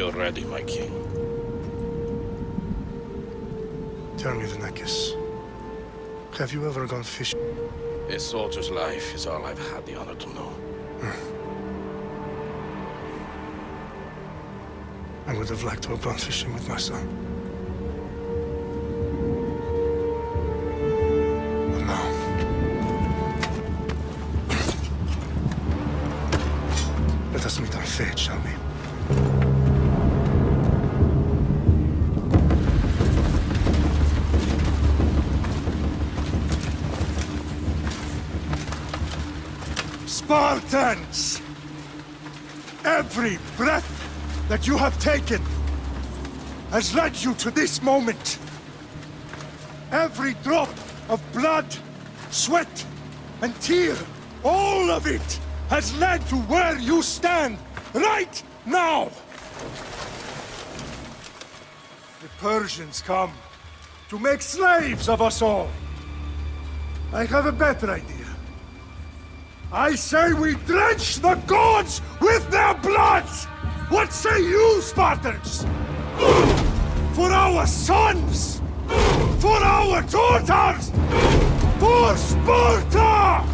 We are ready, my king. Tell me the necklace. Have you ever gone fishing? A soldier's life is all I've had the honor to know. I would have liked to have gone fishing with my son. But now... Let us meet our fate, shall we? Spartans! Every breath that you have taken has led you to this moment. Every drop of blood, sweat, and tear, all of it has led to where you stand right now. The Persians come to make slaves of us all. I have a better idea. I say we drench the gods with their blood! What say you, Spartans? For our sons! For our daughters! For Sparta!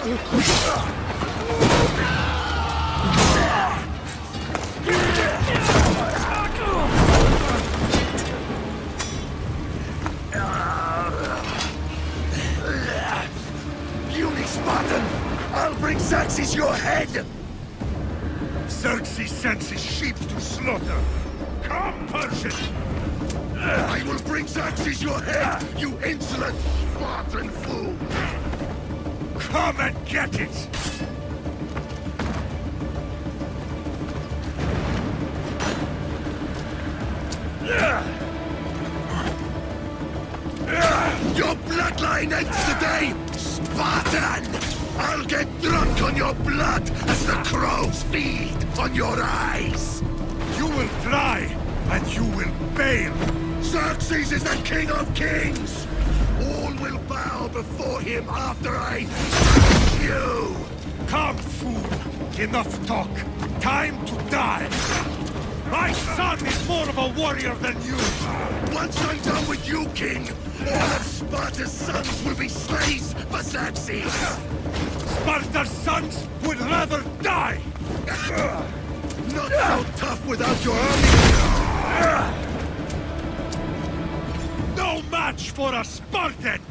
Puny Spartan! I'll bring Xerxes your head! Xerxes sends his sheep to slaughter. Come, Persian! I will bring Xerxes your head, you insolent Spartan fool! Come and get it! Your bloodline ends today, Spartan! I'll get drunk on your blood as the crows feed on your eyes! You will try, and you will fail! Xerxes is the king of kings! All will bow before him after I... you! Come, fool! Enough talk! Time to die! My son is more of a warrior than you! Once I'm done with you, king, all of Sparta's sons will be slaves for Xerxes! Sparta's sons would rather die! Not so tough without your army! No match for a Spartan!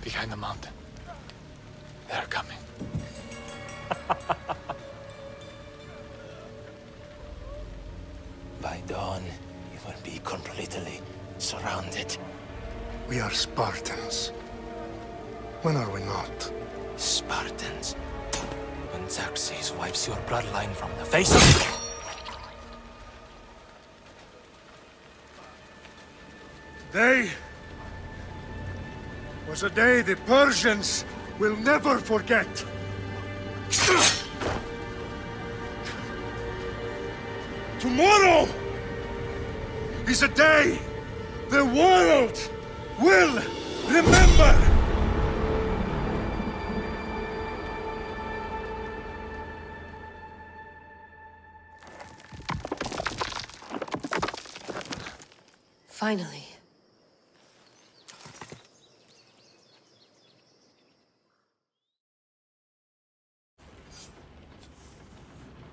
Behind the mountain. They're coming. By dawn, you will be completely surrounded. We are Spartans. When are we not? Spartans. When Xerxes wipes your bloodline from the face of... Today was a day the Persians will never forget. Tomorrow is a day the world will remember. Finally.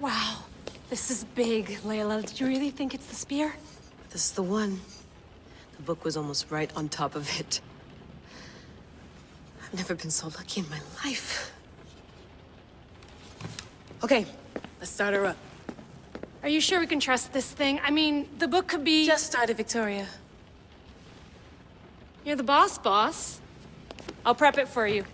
Wow, this is big, Layla. Did you really think it's the spear? This is the one. The book was almost right on top of it. I've never been so lucky in my life. Okay, let's start her up. Are you sure we can trust this thing? I mean, the book could be... Just started, Victoria. You're the boss. I'll prep it for you.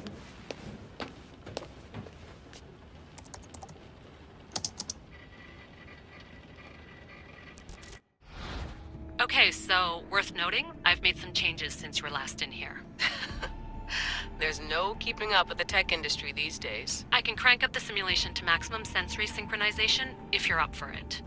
Okay, so worth noting, I've made some changes since you were last in here. There's no keeping up with the tech industry these days. I can crank up the simulation to maximum sensory synchronization if you're up for it.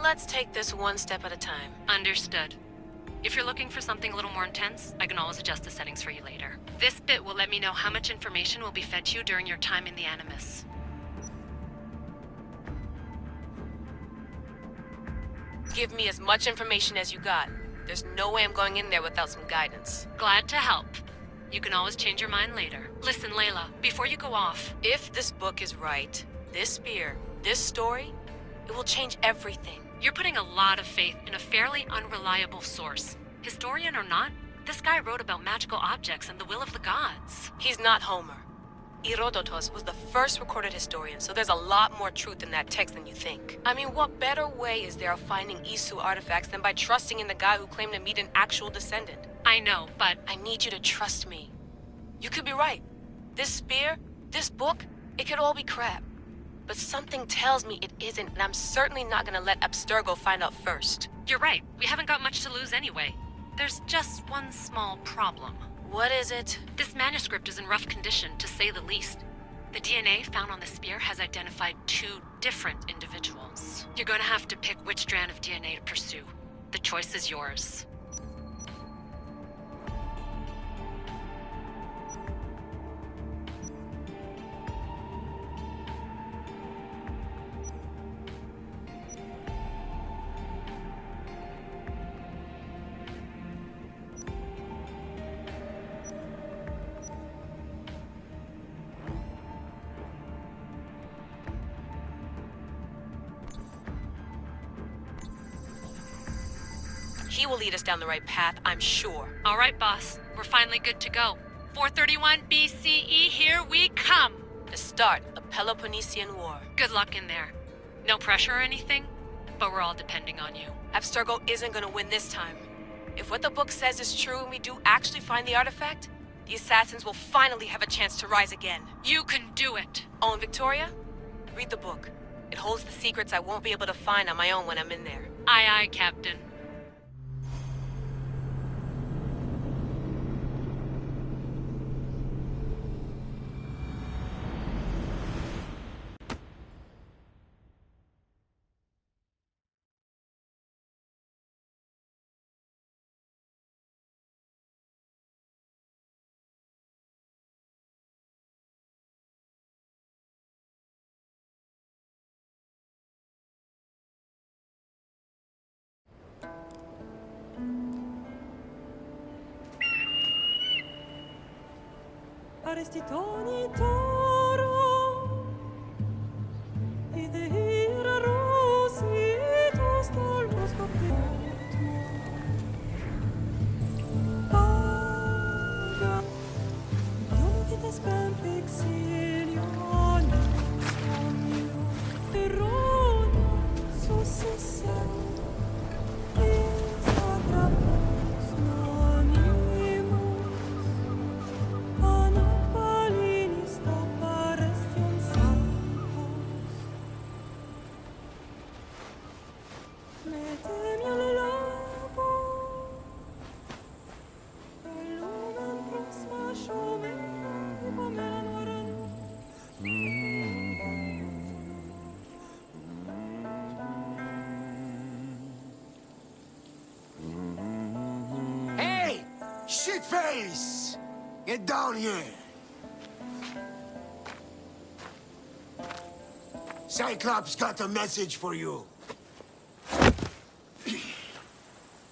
Let's take this one step at a time. Understood. If you're looking for something a little more intense, I can always adjust the settings for you later. This bit will let me know how much information will be fed to you during your time in the Animus. Give me as much information as you got. There's no way I'm going in there without some guidance. Glad to help. You can always change your mind later. Listen, Layla, before you go off... If this book is right, this spear, this story, it will change everything. You're putting a lot of faith in a fairly unreliable source. Historian or not, this guy wrote about magical objects and the will of the gods. He's not Homer. Herodotus was the first recorded historian, so there's a lot more truth in that text than you think. I mean, what better way is there of finding Isu artifacts than by trusting in the guy who claimed to meet an actual descendant? I know, but I need you to trust me. You could be right. This spear, this book, it could all be crap. But something tells me it isn't, and I'm certainly not gonna let Abstergo find out first. you're right. We haven't got much to lose anyway. There's just one small problem. What is it? This manuscript is in rough condition, to say the least. The DNA found on the spear has identified 2 different individuals. You're going to have to pick which strand of DNA to pursue. The choice is yours. He will lead us down the right path, I'm sure. All right, boss. We're finally good to go. 431 BCE, here we come! The start of the Peloponnesian War. Good luck in there. No pressure or anything, but we're all depending on you. Abstergo isn't gonna win this time. If what the book says is true and we do actually find the artifact, the assassins will finally have a chance to rise again. You can do it! Oh, and Victoria? Read the book. It holds the secrets I won't be able to find on my own when I'm in there. Aye, aye, Captain. Arrestitoni toro idehira rositos talos capitmo paga Donkites ben fixilion somnio erona successio Instagramos nonimos Anapalinis taparestion sancos Metemi al lago Lumen prosmascio me Pomeran varan Hey! Shitface! Get down here! Cyclops got a message for you.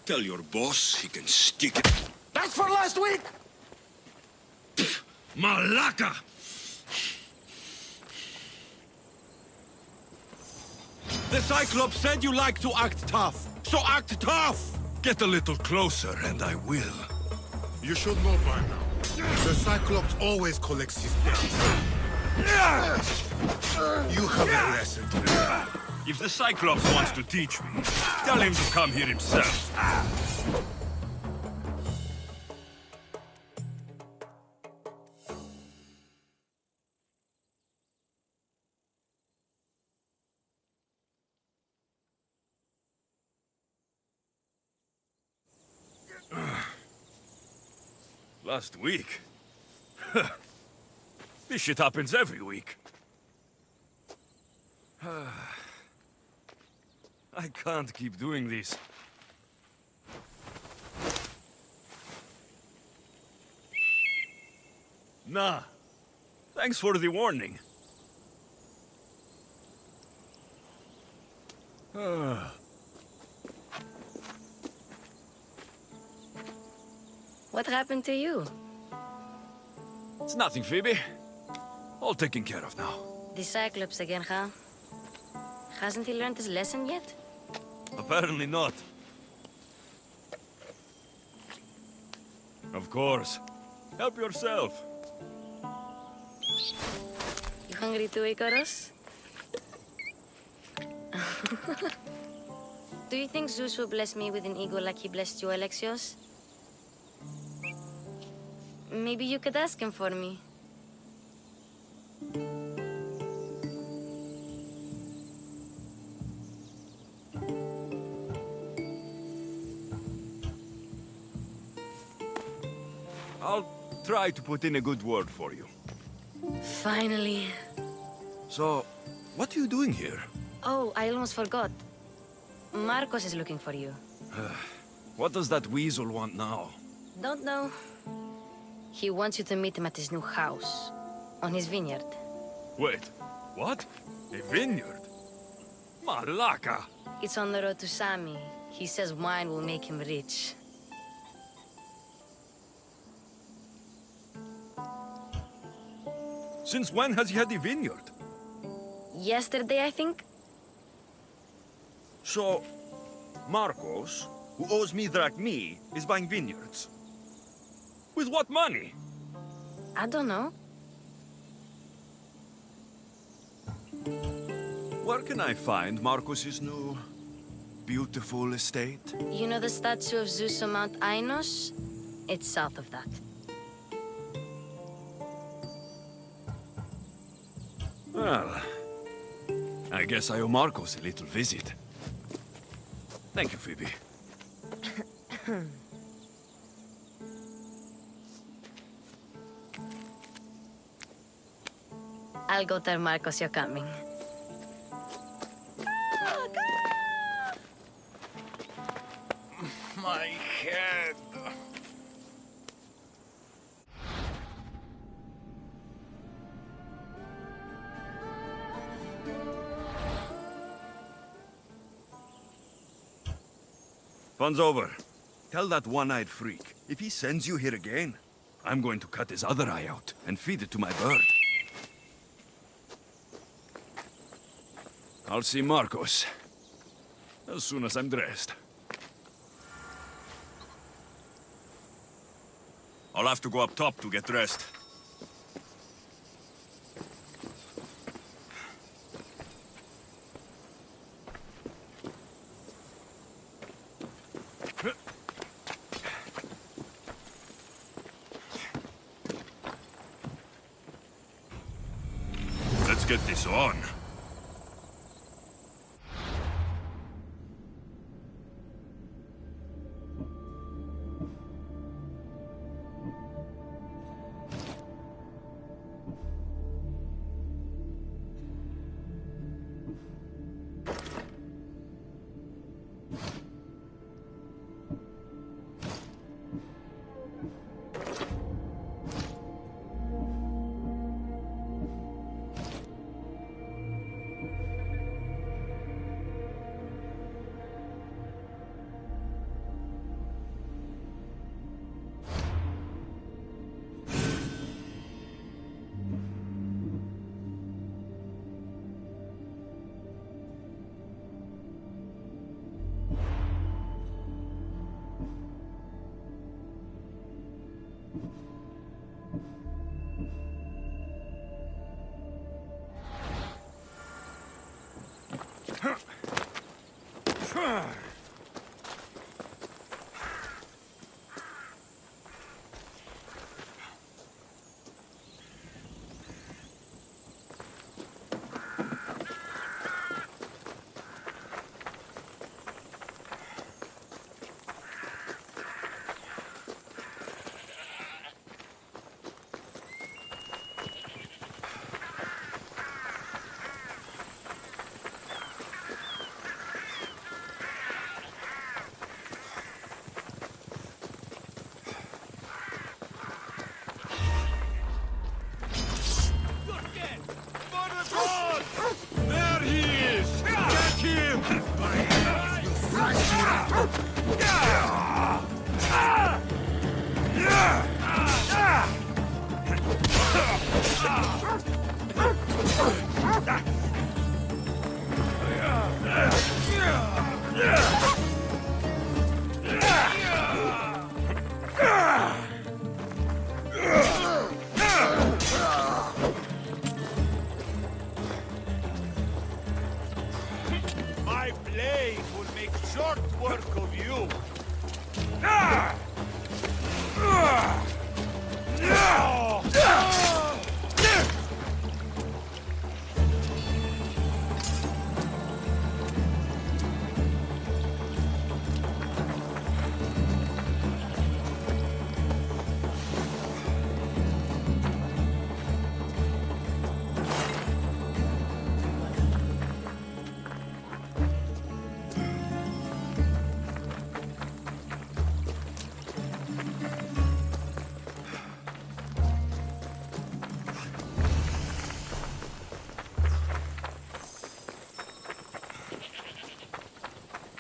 Tell your boss he can stick it. That's for last week! Malaka! The Cyclops said you like to act tough, so act tough! Get a little closer and I will. You should know by now. The Cyclops always collects his debts. You have a lesson to learn. If the Cyclops wants to teach me, tell him to come here himself. Last week? This shit happens every week. I can't keep doing this. Nah. Thanks for the warning. What happened to you? It's nothing, Phoebe. All taken care of now. The Cyclops again, huh? Hasn't he learned his lesson yet? Apparently not. Of course. Help yourself. Hungry too, Icarus? Do you think Zeus will bless me with an ego like he blessed you, Alexios? Maybe you could ask him for me. I'll try to put in a good word for you. Finally. So, what are you doing here? Oh, I almost forgot. Marcos is looking for you. What does that weasel want now? Don't know. He wants you to meet him at his new house. On his vineyard. Wait, what? A vineyard? Malaka! It's on the road to Sami. He says wine will make him rich. Since when has he had a vineyard? Yesterday, I think? So, Marcos, who owes me drachmi, is buying vineyards. With what money? I don't know. Where can I find Marcos's new, beautiful estate? You know the statue of Zeus on Mount Ainos? It's south of that. Well, I guess I owe Marcos a little visit. Thank you, Phoebe. I'll go tell Marcos you're coming. My head. Fun's over. Tell that one-eyed freak, if he sends you here again, I'm going to cut his other eye out and feed it to my bird. I'll see Marcos as soon as I'm dressed. I'll have to go up top to get dressed. Let's get this on.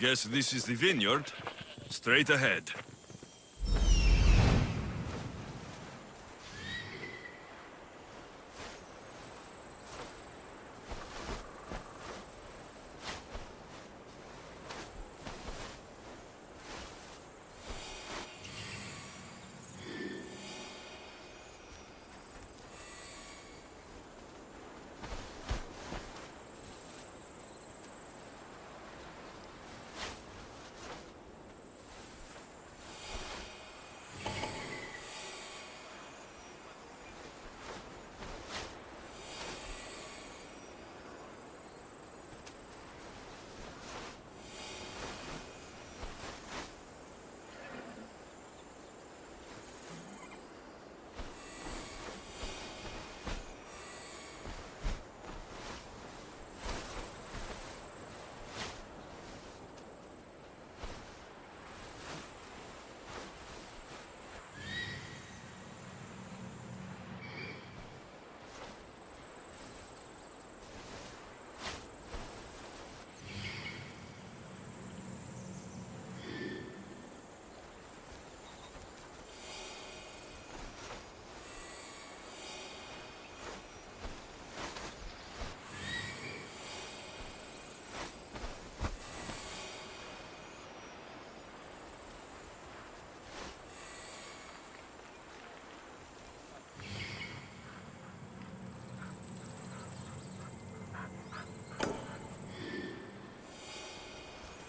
Guess this is the vineyard. Straight ahead.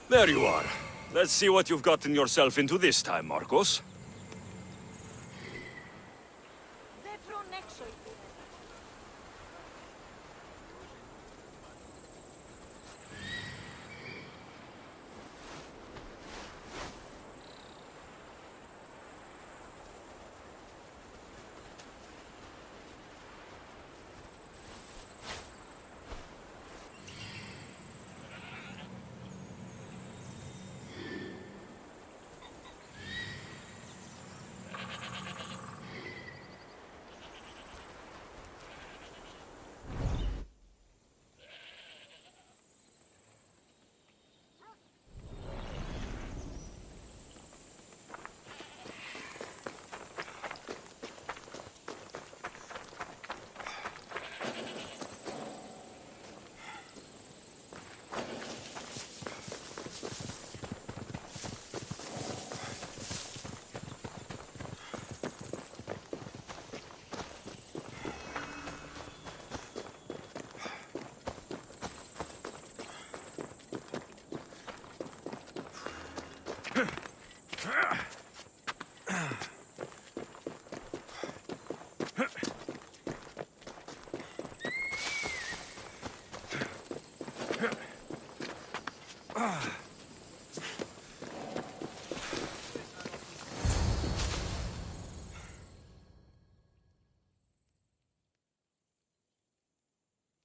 There you are. Let's see what you've gotten yourself into this time, Marcos.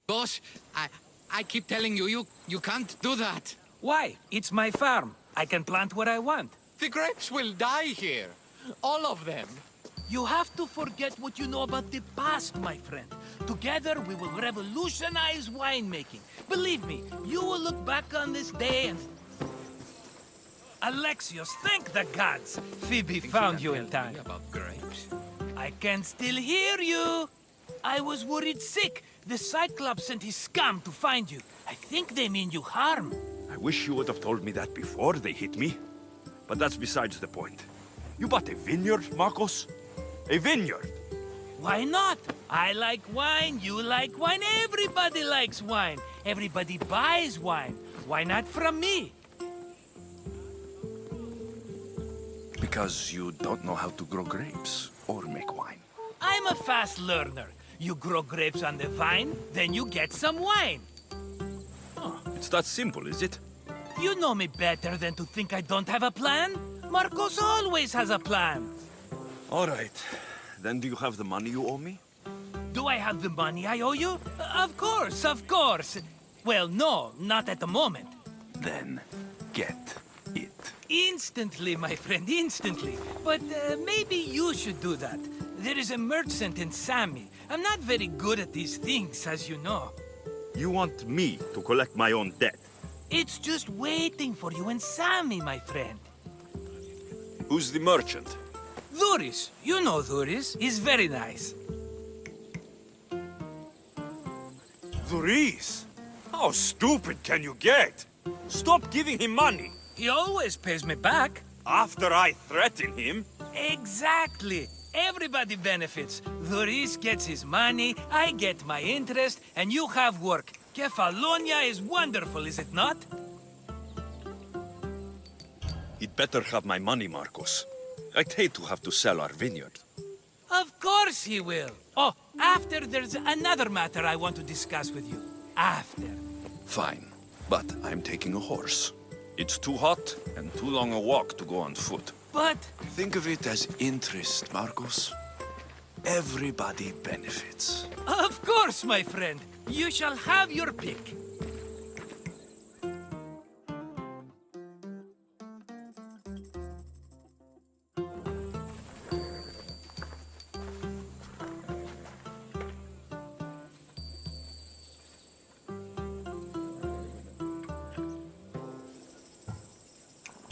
Boss, I keep telling you, you can't do that. Why? It's my farm. I can plant what I want. The grapes will die here. All of them. You have to forget what you know about the past, my friend. Together, we will revolutionize winemaking. Believe me, you will look back on this day and... Alexios, thank the gods! Phoebe found you in time. About grapes? I can still hear you! I was worried sick. The Cyclops sent his scum to find you. I think they mean you harm. I wish you would have told me that before they hit me. But that's besides the point. You bought a vineyard, Marcos? A vineyard? Why not? I like wine, you like wine, everybody likes wine. Everybody buys wine. Why not from me? Because you don't know how to grow grapes or make wine. I'm a fast learner. You grow grapes on the vine, then you get some wine. Oh, it's that simple, is it? You know me better than to think I don't have a plan. Marcos always has a plan. All right. Then do you have the money you owe me? Do I have the money I owe you? Of course, of course. Well, no, not at the moment. Then get it. Instantly, my friend, instantly. But maybe you should do that. There is a merchant in Sami. I'm not very good at these things, as you know. You want me to collect my own debt? It's just waiting for you and Sammy, my friend. Who's the merchant? Dhuris. You know Dhuris. He's very nice. Dhuris? How stupid can you get? Stop giving him money. He always pays me back. After I threaten him? Exactly. Everybody benefits. Dhuris gets his money, I get my interest, and you have work. Kefalonia is wonderful, is it not? He'd better have my money, Marcos. I'd hate to have to sell our vineyard. Of course he will. Oh, after there's another matter I want to discuss with you. After. Fine, but I'm taking a horse. It's too hot and too long a walk to go on foot. But... Think of it as interest, Marcos. Everybody benefits. Of course, my friend. You shall have your pick.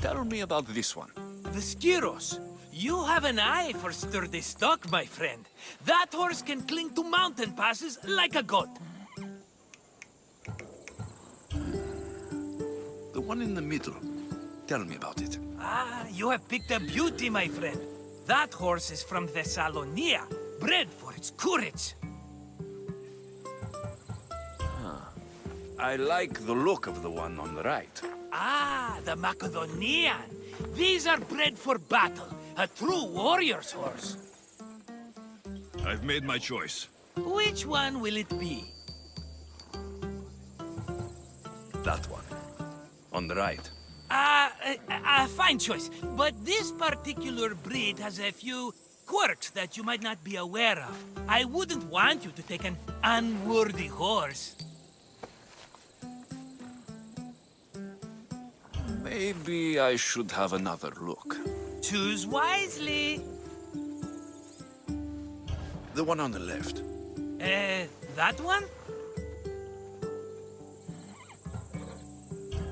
Tell me about this one. The Skiros. You have an eye for sturdy stock, my friend. That horse can cling to mountain passes like a goat. The one in the middle. Tell me about it. Ah, you have picked a beauty, my friend. That horse is from Thessalonia, bred for its courage. I like the look of the one on the right. Ah, the Macedonian. These are bred for battle. A true warrior's horse. I've made my choice. Which one will it be? That one. On the right. Fine choice. But this particular breed has a few quirks that you might not be aware of. I wouldn't want you to take an unworthy horse. Maybe I should have another look. Choose wisely. The one on the left. That one?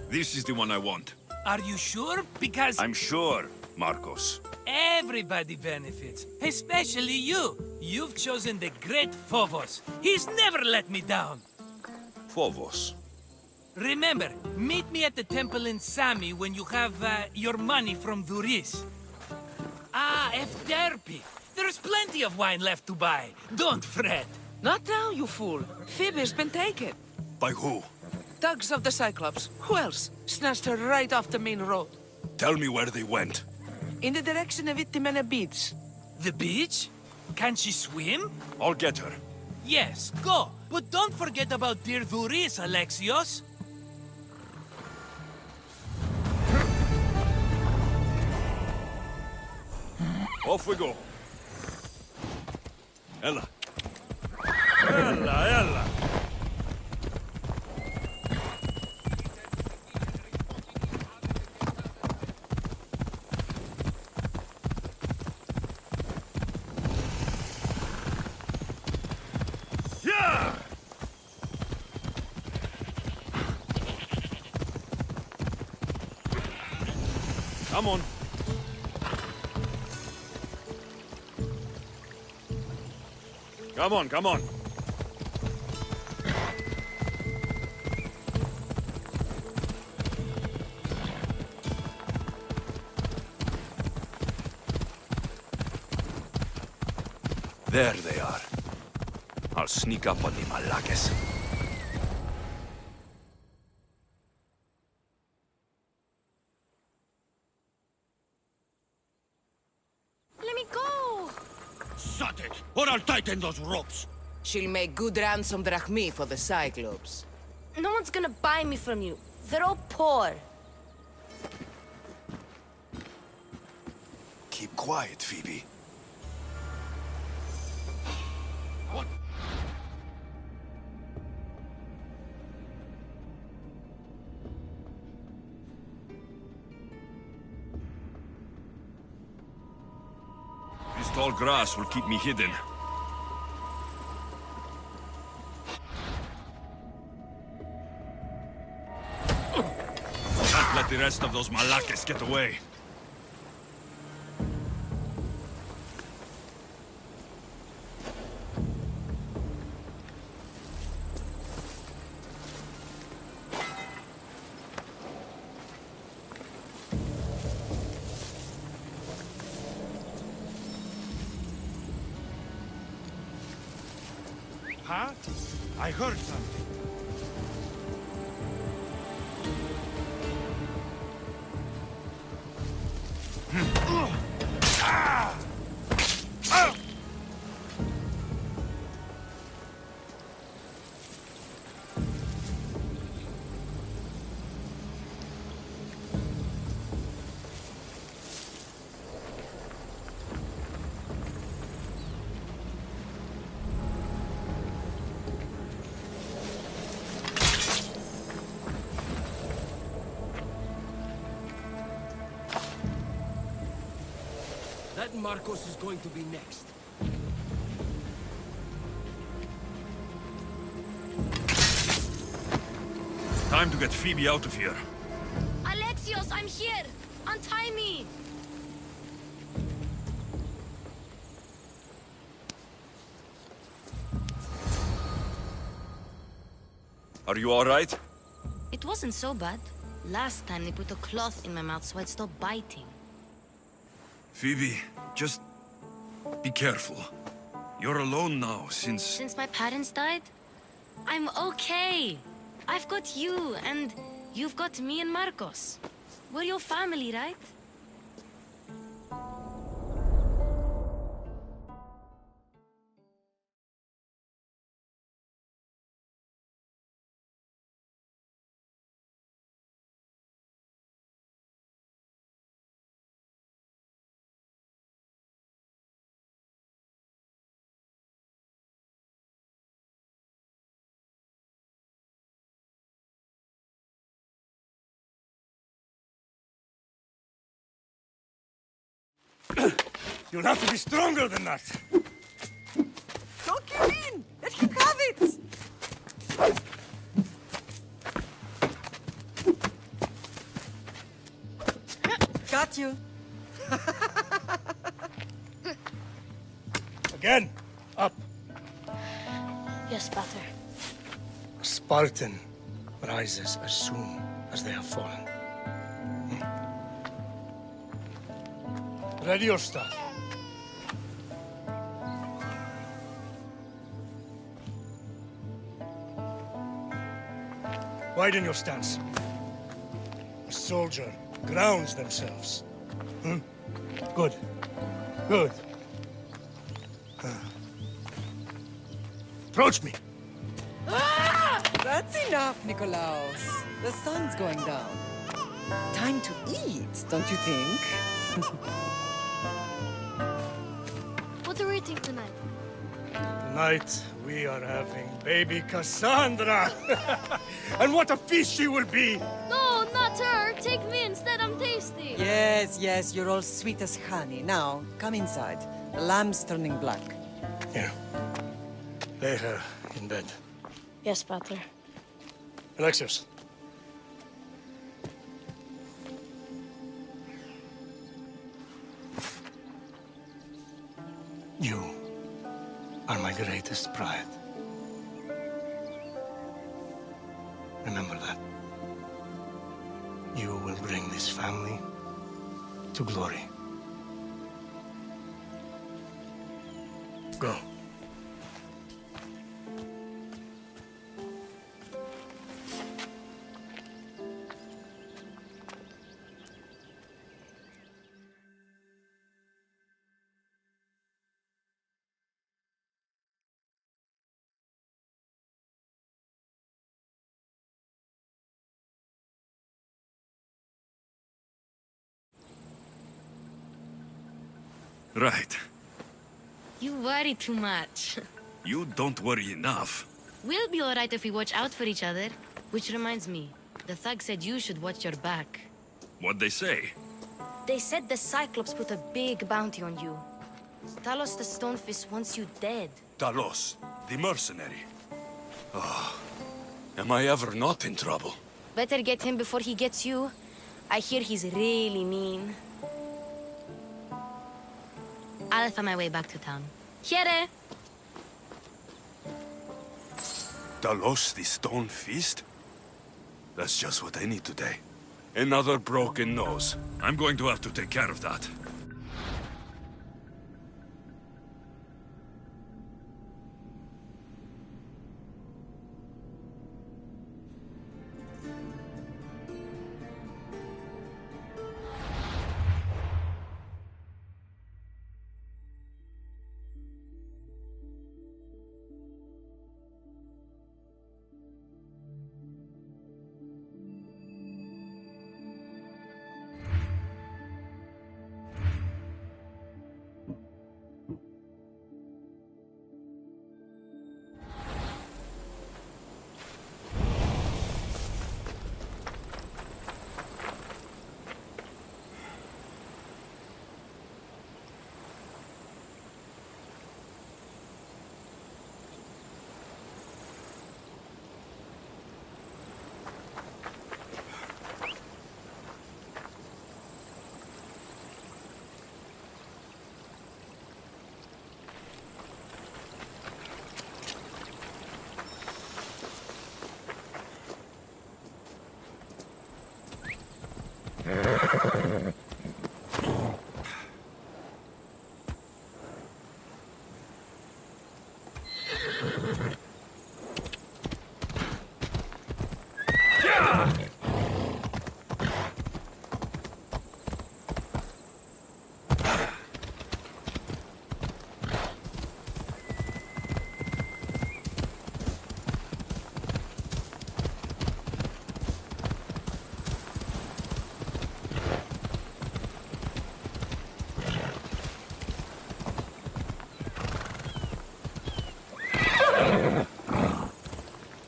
This is the one I want. Are you sure? Because... I'm sure, Marcos. everybody benefits. Especially you. You've chosen the great Phobos. He's never let me down. Phobos. Remember, meet me at the temple in Sami when you have your money from Dhuris. Ah, Efterpi. There's plenty of wine left to buy. Don't fret. Not now, you fool. Phoebe's been taken. By who? Thugs of the Cyclops. Who else? Snatched her right off the main road. Tell me where they went. In the direction of Itimena Beach. The beach? Can she swim? I'll get her. Yes, go. But don't forget about dear Dhuris, Alexios. Off we go. Ella. Ella, Ella. Yeah! Come on. Come on, come on. There they are. I'll sneak up on the Malakas. Let me go! Shut it, or I'll tighten those ropes. She'll make good ransom drachmi for the Cyclops. No one's gonna buy me from you. They're all poor. Keep quiet, Phoebe. What? This tall grass will keep me hidden. the rest of those Malakes get away. Huh? I heard something. That Marcos is going to be next. Time to get Phoebe out of here. Alexios, I'm here! Untie me! Are you alright? It wasn't so bad. Last time they put a cloth in my mouth so I'd stop biting. Phoebe, just be careful. You're alone now since... Since my parents died? I'm okay. I've got you, and you've got me and Marcos. We're your family, right? You'll have to be stronger than that. Don't give in! Let him have it! Got you. Again, up. Yes, Pater. A Spartan rises as soon as they have fallen. Ready your stuff. Widen your stance. A soldier grounds themselves. Good. Good. Approach me. That's enough, Nikolaos. The sun's going down. Time to eat, don't you think? What are we eating tonight? Tonight, we are having baby Cassandra. And what a feast she will be! No, not her! Take me instead, I'm tasty! Yes, yes, you're all sweet as honey. Now, come inside. The lamb's turning black. Here. Lay her in bed. Yes, Pater. Alexios. You are my greatest pride. Remember that. You will bring this family to glory. Go. Right. You worry too much. You don't worry enough. We'll be alright if we watch out for each other. Which reminds me, the thug said you should watch your back. What'd they say? They said the Cyclops put a big bounty on you. Talos the Stonefist wants you dead. Talos, the mercenary. Oh, am I ever not in trouble? Better get him before he gets you. I hear he's really mean. I'll find my way back to town. Here! Dalos the Stone Feast? That's just what I need today. Another broken nose. I'm going to have to take care of that.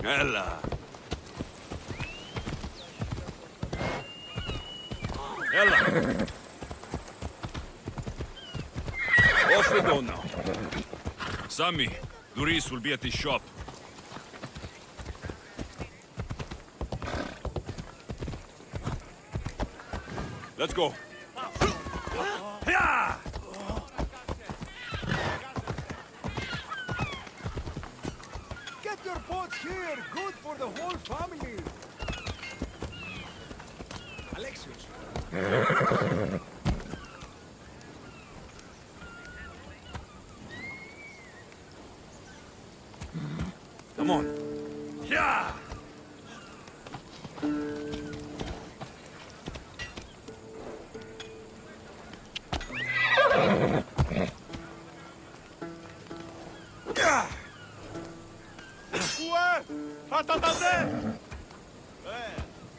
Ella. Ella. Off we go now. Sammy, Duris will be at the shop. Let's go. Get your pots here. Good for the whole family. Alexios. Come on. Yeah.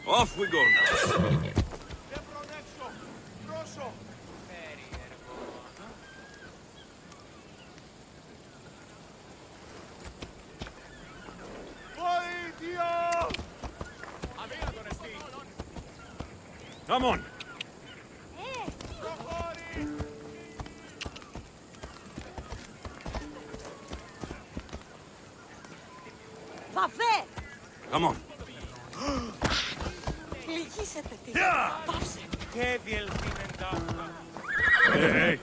Off we go now. Come on. Come on. Hey, hey.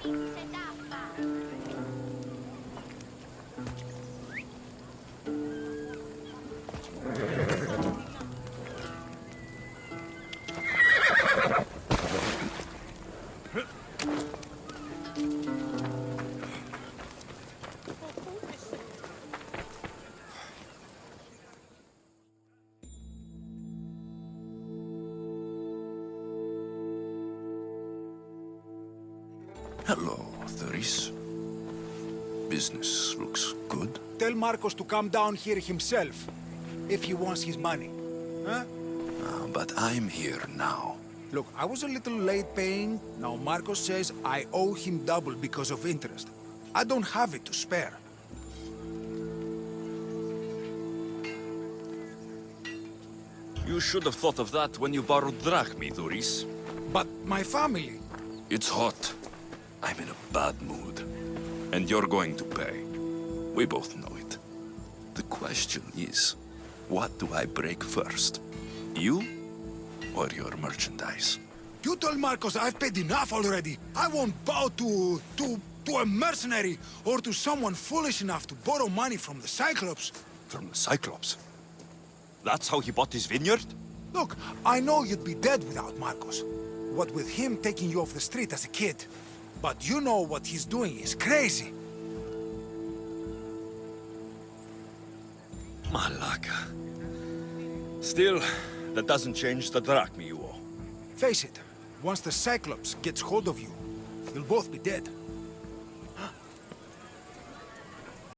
Hello, Thuris. Business looks good. Tell Marcos to come down here himself, if he wants his money. Huh? But I'm here now. Look, I was a little late paying. Now Marcos says I owe him double because of interest. I don't have it to spare. You should have thought of that when you borrowed drachmi, Thuris. But my family... It's hot. I'm in a bad mood. And you're going to pay. We both know it. The question is, what do I break first? You or your merchandise? You told Marcos I've paid enough already. I won't bow to a mercenary or to someone foolish enough to borrow money from the Cyclops. From the Cyclops? That's how he bought his vineyard? Look, I know you'd be dead without Marcos. What with him taking you off the street as a kid. But you know what he's doing is crazy. Malaka. Still, that doesn't change the drachma you owe. Face it, once the Cyclops gets hold of you, you'll both be dead.